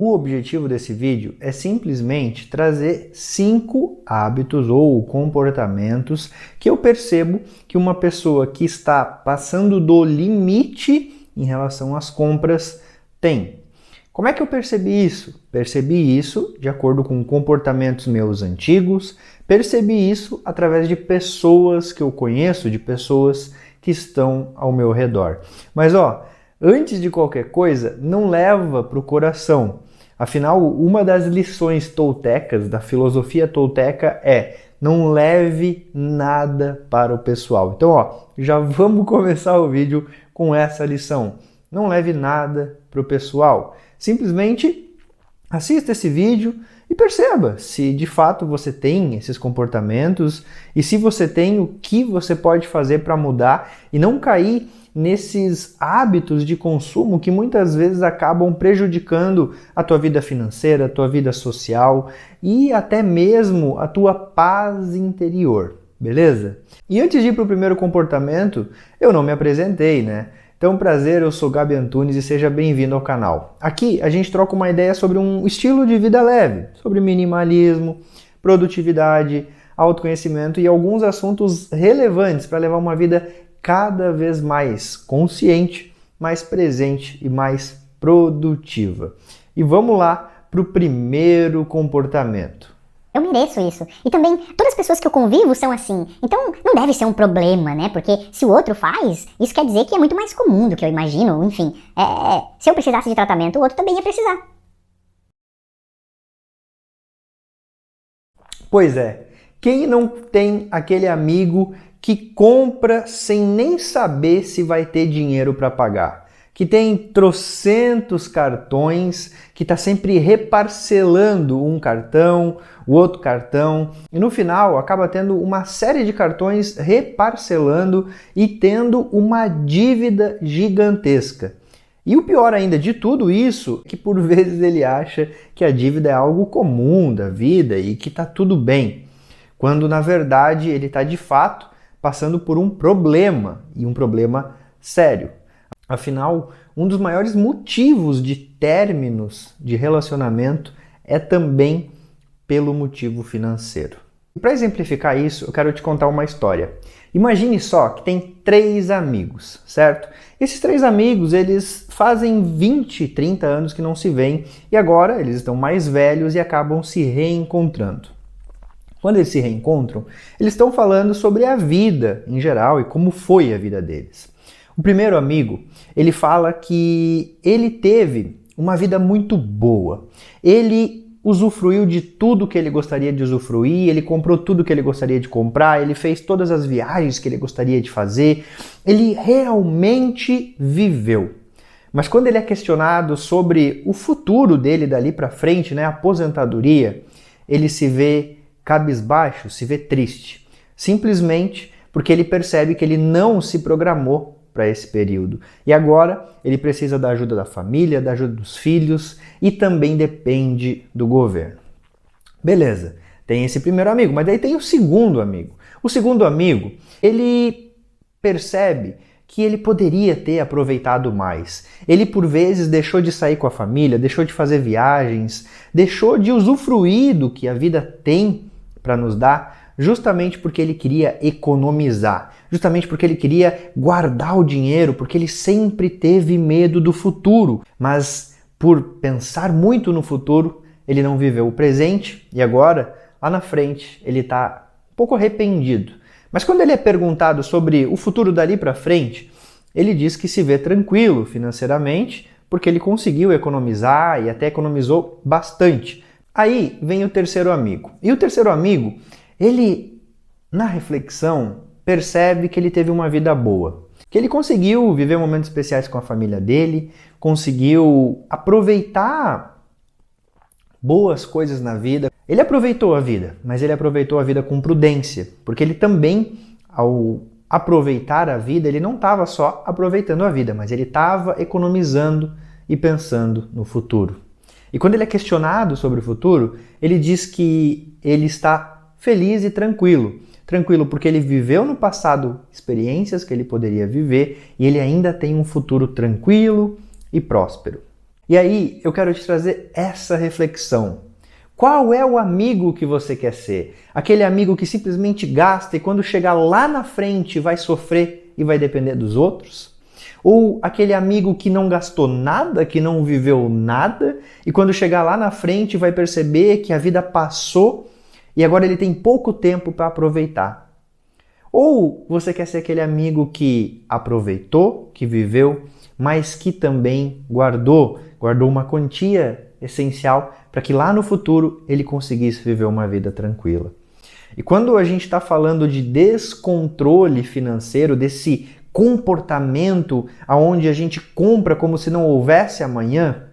O objetivo desse vídeo é simplesmente trazer 5 hábitos ou comportamentos que eu percebo que uma pessoa que está passando do limite em relação às compras tem. Como é que eu percebi isso? Percebi isso de acordo com comportamentos meus antigos, percebi isso através de pessoas que eu conheço, de pessoas que estão ao meu redor. Mas antes de qualquer coisa, não leva para o coração. Afinal, uma das lições toltecas, da filosofia tolteca é: não leve nada para o pessoal. Então, já vamos começar o vídeo com essa lição. Não leve nada para o pessoal. Simplesmente assista esse vídeo e perceba se de fato você tem esses comportamentos e se você tem, o que você pode fazer para mudar e não cair nesses hábitos de consumo que muitas vezes acabam prejudicando a tua vida financeira, a tua vida social e até mesmo a tua paz interior, beleza? E antes de ir para o primeiro comportamento, eu não me apresentei, né? Então, prazer, eu sou Gabi Antunes e seja bem-vindo ao canal. Aqui a gente troca uma ideia sobre um estilo de vida leve, sobre minimalismo, produtividade, autoconhecimento e alguns assuntos relevantes para levar uma vida cada vez mais consciente, mais presente e mais produtiva. E vamos lá para o primeiro comportamento. Eu mereço isso. E também, todas as pessoas que eu convivo são assim. Então, não deve ser um problema, né? Porque se o outro faz, isso quer dizer que é muito mais comum do que eu imagino. Enfim, se eu precisasse de tratamento, o outro também ia precisar. Pois é. Quem não tem aquele amigo que compra sem nem saber se vai ter dinheiro para pagar? Que tem trocentos cartões, que está sempre reparcelando um cartão, o outro cartão, e no final acaba tendo uma série de cartões reparcelando e tendo uma dívida gigantesca. E o pior ainda de tudo isso é que por vezes ele acha que a dívida é algo comum da vida e que está tudo bem, quando na verdade ele está de fato passando por um problema, e um problema sério. Afinal, um dos maiores motivos de términos de relacionamento é também pelo motivo financeiro. E para exemplificar isso, eu quero te contar uma história. Imagine só que tem 3 amigos, certo? Esses 3 amigos, eles fazem 20, 30 anos que não se veem e agora eles estão mais velhos e acabam se reencontrando. Quando eles se reencontram, eles estão falando sobre a vida em geral e como foi a vida deles. O primeiro amigo, ele fala que ele teve uma vida muito boa. Ele usufruiu de tudo que ele gostaria de usufruir, ele comprou tudo que ele gostaria de comprar, ele fez todas as viagens que ele gostaria de fazer. Ele realmente viveu. Mas quando ele é questionado sobre o futuro dele dali para frente, né, a aposentadoria, ele se vê cabisbaixo, se vê triste, simplesmente porque ele percebe que ele não se programou para esse período. E agora ele precisa da ajuda da família, da ajuda dos filhos e também depende do governo. Beleza, tem esse primeiro amigo, mas daí tem o segundo amigo. O segundo amigo, ele percebe que ele poderia ter aproveitado mais. Ele, por vezes, deixou de sair com a família, deixou de fazer viagens, deixou de usufruir do que a vida tem para nos dar, justamente porque ele queria economizar, justamente porque ele queria guardar o dinheiro, porque ele sempre teve medo do futuro. Mas por pensar muito no futuro, ele não viveu o presente e agora, lá na frente, ele está um pouco arrependido. Mas quando ele é perguntado sobre o futuro dali para frente, ele diz que se vê tranquilo financeiramente porque ele conseguiu economizar e até economizou bastante. Aí vem o terceiro amigo. E o terceiro amigo, ele, na reflexão, percebe que ele teve uma vida boa. Que ele conseguiu viver momentos especiais com a família dele, conseguiu aproveitar boas coisas na vida. Ele aproveitou a vida, mas ele aproveitou a vida com prudência, porque ele também, ao aproveitar a vida, ele não estava só aproveitando a vida, mas ele estava economizando e pensando no futuro. E quando ele é questionado sobre o futuro, ele diz que ele está feliz e tranquilo. Tranquilo porque ele viveu no passado experiências que ele poderia viver e ele ainda tem um futuro tranquilo e próspero. E aí eu quero te trazer essa reflexão. Qual é o amigo que você quer ser? Aquele amigo que simplesmente gasta e quando chegar lá na frente vai sofrer e vai depender dos outros? Ou aquele amigo que não gastou nada, que não viveu nada e quando chegar lá na frente vai perceber que a vida passou e agora ele tem pouco tempo para aproveitar? Ou você quer ser aquele amigo que aproveitou, que viveu, mas que também guardou uma quantia essencial para que lá no futuro ele conseguisse viver uma vida tranquila? E quando a gente está falando de descontrole financeiro, desse comportamento onde a gente compra como se não houvesse amanhã,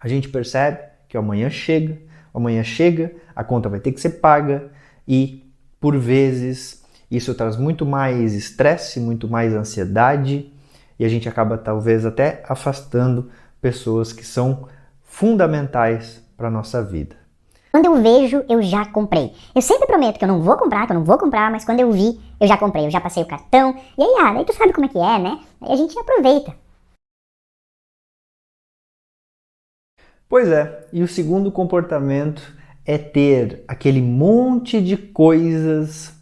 a gente percebe que o amanhã chega, a conta vai ter que ser paga e, por vezes, isso traz muito mais estresse, muito mais ansiedade e a gente acaba talvez até afastando pessoas que são fundamentais para a nossa vida. Quando eu vejo, eu já comprei. Eu sempre prometo que eu não vou comprar, mas quando eu vi, eu já comprei, eu já passei o cartão. E aí, daí tu sabe como é que é, né? Aí a gente aproveita. Pois é, e o segundo comportamento é ter aquele monte de coisas,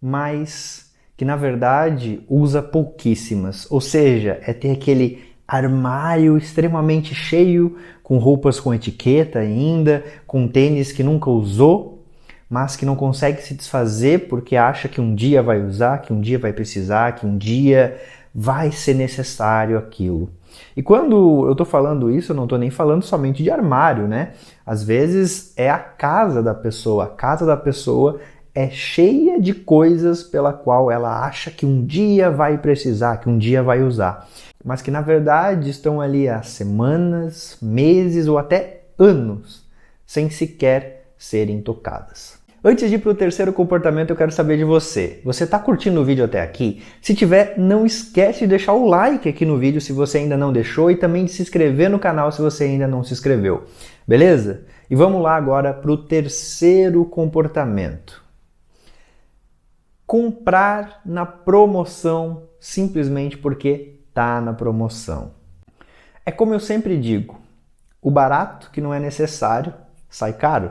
mas que na verdade usa pouquíssimas. Ou seja, é ter aquele armário extremamente cheio, com roupas com etiqueta ainda, com tênis que nunca usou, mas que não consegue se desfazer porque acha que um dia vai usar, que um dia vai precisar, que um dia vai ser necessário aquilo. E quando eu estou falando isso, eu não estou nem falando somente de armário, né? Às vezes é a casa da pessoa é cheia de coisas pela qual ela acha que um dia vai precisar, que um dia vai usar, mas que na verdade estão ali há semanas, meses ou até anos, sem sequer serem tocadas. Antes de ir para o terceiro comportamento, eu quero saber de você. Você está curtindo o vídeo até aqui? Se tiver, não esquece de deixar o like aqui no vídeo se você ainda não deixou e também de se inscrever no canal se você ainda não se inscreveu. Beleza? E vamos lá agora para o terceiro comportamento. Comprar na promoção simplesmente porque está na promoção. É como eu sempre digo, o barato que não é necessário sai caro.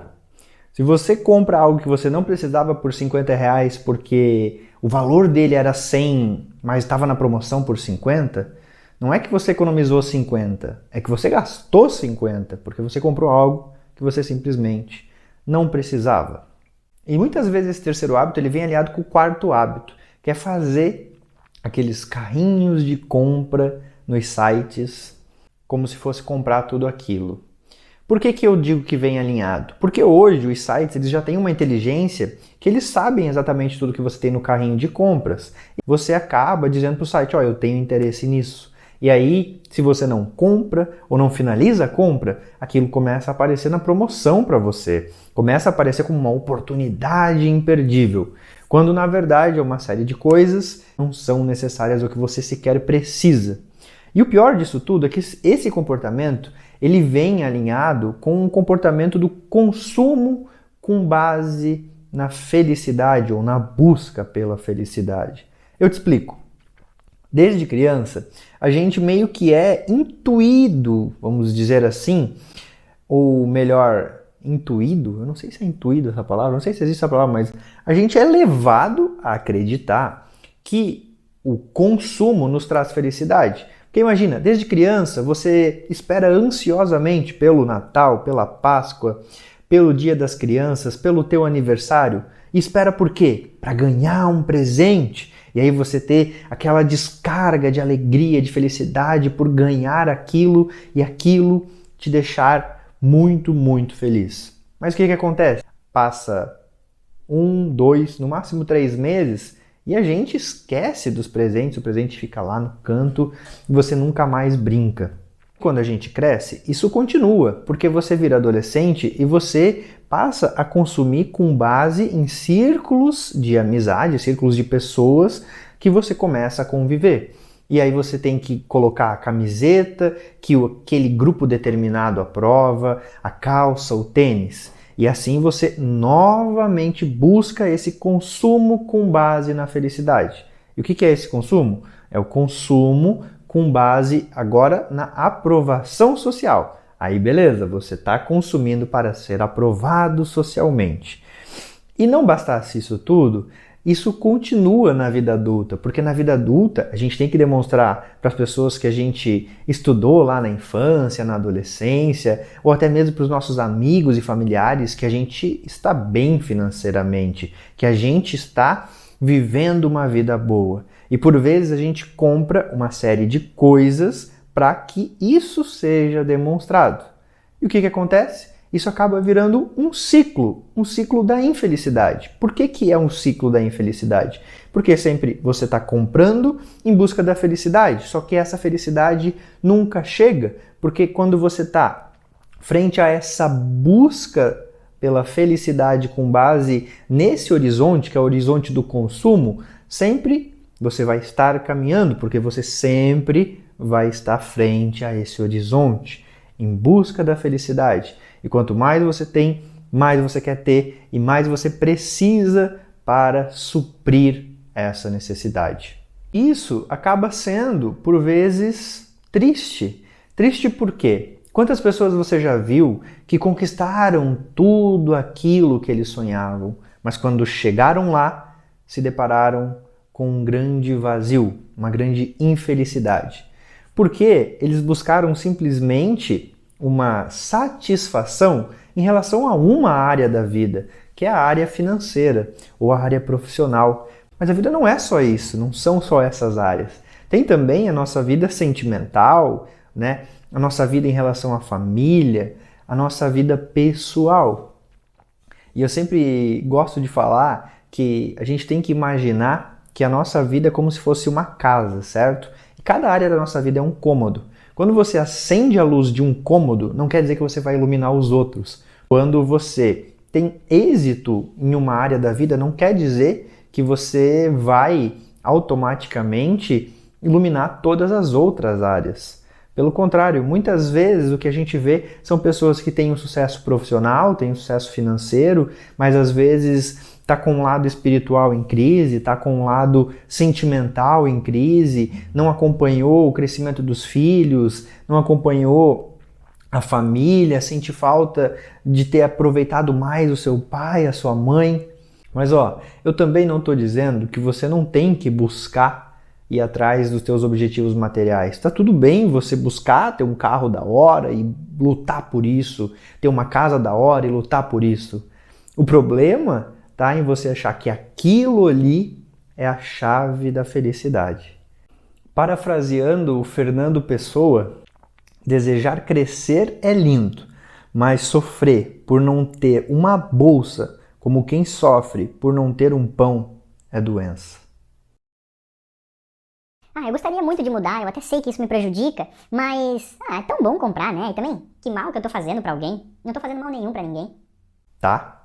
Se você compra algo que você não precisava por R$50 porque o valor dele era 100, mas estava na promoção por 50, não é que você economizou 50, é que você gastou 50 porque você comprou algo que você simplesmente não precisava. E muitas vezes esse terceiro hábito ele vem aliado com o quarto hábito, que é fazer aqueles carrinhos de compra nos sites como se fosse comprar tudo aquilo. Por que eu digo que vem alinhado? Porque hoje os sites eles já têm uma inteligência que eles sabem exatamente tudo que você tem no carrinho de compras. Você acaba dizendo para o site, eu tenho interesse nisso. E aí, se você não compra ou não finaliza a compra, aquilo começa a aparecer na promoção para você. Começa a aparecer como uma oportunidade imperdível. Quando na verdade é uma série de coisas que não são necessárias ou que você sequer precisa. E o pior disso tudo é que esse comportamento ele vem alinhado com um comportamento do consumo com base na felicidade ou na busca pela felicidade. Eu te explico. Desde criança, a gente meio que é intuído, vamos dizer assim, ou melhor, intuído, eu não sei se é intuído essa palavra, não sei se existe essa palavra, mas a gente é levado a acreditar que o consumo nos traz felicidade. Porque imagina, desde criança você espera ansiosamente pelo Natal, pela Páscoa, pelo Dia das Crianças, pelo teu aniversário. E espera por quê? Para ganhar um presente. E aí você ter aquela descarga de alegria, de felicidade por ganhar aquilo e aquilo te deixar muito, muito feliz. Mas o que acontece? Passa 1, 2, no máximo 3 meses e a gente esquece dos presentes, o presente fica lá no canto e você nunca mais brinca. Quando a gente cresce, isso continua, porque você vira adolescente e você passa a consumir com base em círculos de amizade, círculos de pessoas que você começa a conviver. E aí você tem que colocar a camiseta que aquele grupo determinado aprova, a calça, o tênis. E assim você novamente busca esse consumo com base na felicidade. E o que é esse consumo? É o consumo com base agora na aprovação social. Aí beleza, você está consumindo para ser aprovado socialmente. E não bastasse isso tudo, isso continua na vida adulta, porque na vida adulta a gente tem que demonstrar para as pessoas que a gente estudou lá na infância, na adolescência, ou até mesmo para os nossos amigos e familiares que a gente está bem financeiramente, que a gente está vivendo uma vida boa. E por vezes a gente compra uma série de coisas para que isso seja demonstrado. E o que acontece? Isso acaba virando um ciclo da infelicidade. Por que é um ciclo da infelicidade? Porque sempre você está comprando em busca da felicidade, só que essa felicidade nunca chega, porque quando você está frente a essa busca pela felicidade com base nesse horizonte, que é o horizonte do consumo, sempre você vai estar caminhando, porque você sempre vai estar frente a esse horizonte, em busca da felicidade. E quanto mais você tem, mais você quer ter e mais você precisa para suprir essa necessidade. Isso acaba sendo, por vezes, triste. Triste por quê? Quantas pessoas você já viu que conquistaram tudo aquilo que eles sonhavam, mas quando chegaram lá, se depararam com um grande vazio, uma grande infelicidade? Porque eles buscaram simplesmente uma satisfação em relação a uma área da vida, que é a área financeira ou a área profissional. Mas a vida não é só isso, não são só essas áreas. Tem também a nossa vida sentimental, né? A nossa vida em relação à família, a nossa vida pessoal. E eu sempre gosto de falar que a gente tem que imaginar que a nossa vida é como se fosse uma casa, certo? E cada área da nossa vida é um cômodo. Quando você acende a luz de um cômodo, não quer dizer que você vai iluminar os outros. Quando você tem êxito em uma área da vida, não quer dizer que você vai automaticamente iluminar todas as outras áreas. Pelo contrário, muitas vezes o que a gente vê são pessoas que têm um sucesso profissional, têm um sucesso financeiro, mas às vezes está com um lado espiritual em crise, está com um lado sentimental em crise, não acompanhou o crescimento dos filhos, não acompanhou a família, sente falta de ter aproveitado mais o seu pai, a sua mãe. Mas eu também não estou dizendo que você não tem que buscar ir atrás dos teus objetivos materiais. Está tudo bem você buscar ter um carro da hora e lutar por isso, ter uma casa da hora e lutar por isso. O problema está em você achar que aquilo ali é a chave da felicidade. Parafraseando o Fernando Pessoa, desejar crescer é lindo, mas sofrer por não ter uma bolsa, como quem sofre por não ter um pão, é doença. Eu gostaria muito de mudar, eu até sei que isso me prejudica, mas é tão bom comprar, né? E também, que mal que eu tô fazendo pra alguém? Não tô fazendo mal nenhum pra ninguém. Tá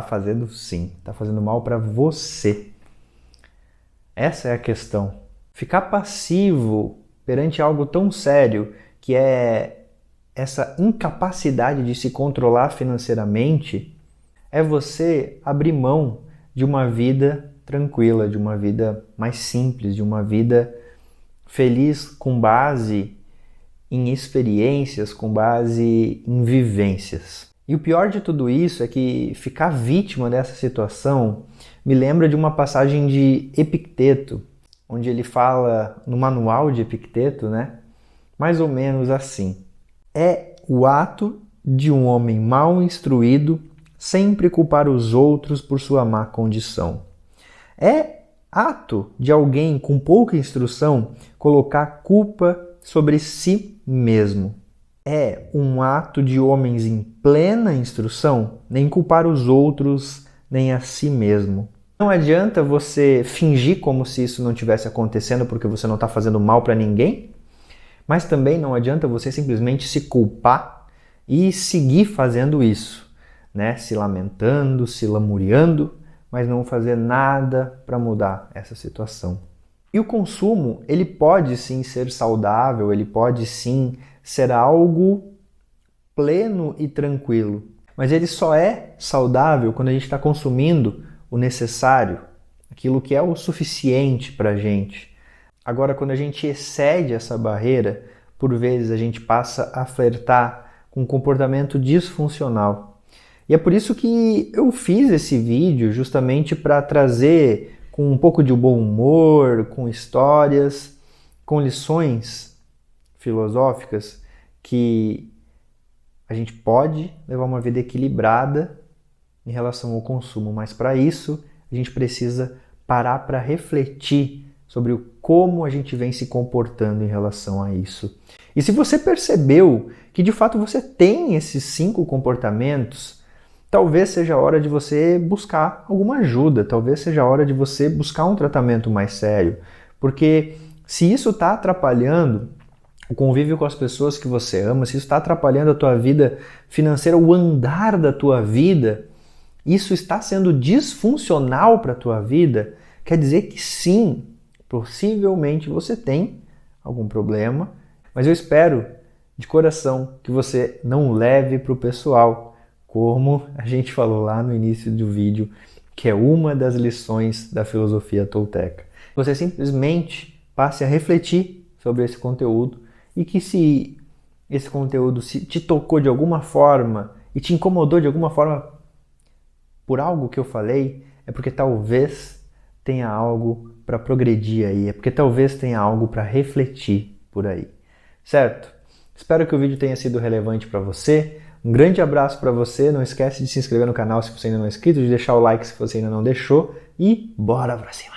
fazendo sim, tá fazendo mal para você. Essa é a questão. Ficar passivo perante algo tão sério que é essa incapacidade de se controlar financeiramente é você abrir mão de uma vida tranquila, de uma vida mais simples, de uma vida feliz com base em experiências, com base em vivências. E o pior de tudo isso é que ficar vítima dessa situação me lembra de uma passagem de Epicteto, onde ele fala no manual de Epicteto, né? Mais ou menos assim: é o ato de um homem mal instruído sempre culpar os outros por sua má condição. É ato de alguém com pouca instrução colocar culpa sobre si mesmo. É um ato de homens em plena instrução nem culpar os outros nem a si mesmo. Não adianta você fingir como se isso não estivesse acontecendo porque você não está fazendo mal para ninguém, mas também não adianta você simplesmente se culpar e seguir fazendo isso, né? Se lamentando, se lamuriando, mas não fazer nada para mudar essa situação. E o consumo, ele pode sim ser saudável, ele pode sim ser algo pleno e tranquilo, mas ele só é saudável quando a gente está consumindo o necessário, aquilo que é o suficiente para a gente, Agora, quando a gente excede essa barreira, por vezes a gente passa a flertar com um comportamento disfuncional. E é por isso que eu fiz esse vídeo, justamente para trazer com um pouco de bom humor, com histórias, com lições filosóficas que a gente pode levar uma vida equilibrada em relação ao consumo, mas para isso a gente precisa parar para refletir sobre como a gente vem se comportando em relação a isso. E se você percebeu que de fato você tem esses 5 comportamentos, talvez seja a hora de você buscar alguma ajuda, talvez seja a hora de você buscar um tratamento mais sério, porque se isso está atrapalhando o convívio com as pessoas que você ama, se isso está atrapalhando a tua vida financeira, o andar da tua vida, isso está sendo disfuncional para a tua vida, quer dizer que sim, possivelmente você tem algum problema, mas eu espero de coração que você não leve para o pessoal, como a gente falou lá no início do vídeo, que é uma das lições da filosofia tolteca. Você simplesmente passe a refletir sobre esse conteúdo e que se esse conteúdo te tocou de alguma forma e te incomodou de alguma forma por algo que eu falei, é porque talvez tenha algo para progredir aí, é porque talvez tenha algo para refletir por aí, certo? Espero que o vídeo tenha sido relevante para você. Um grande abraço para você, não esquece de se inscrever no canal se você ainda não é inscrito, de deixar o like se você ainda não deixou e bora pra cima!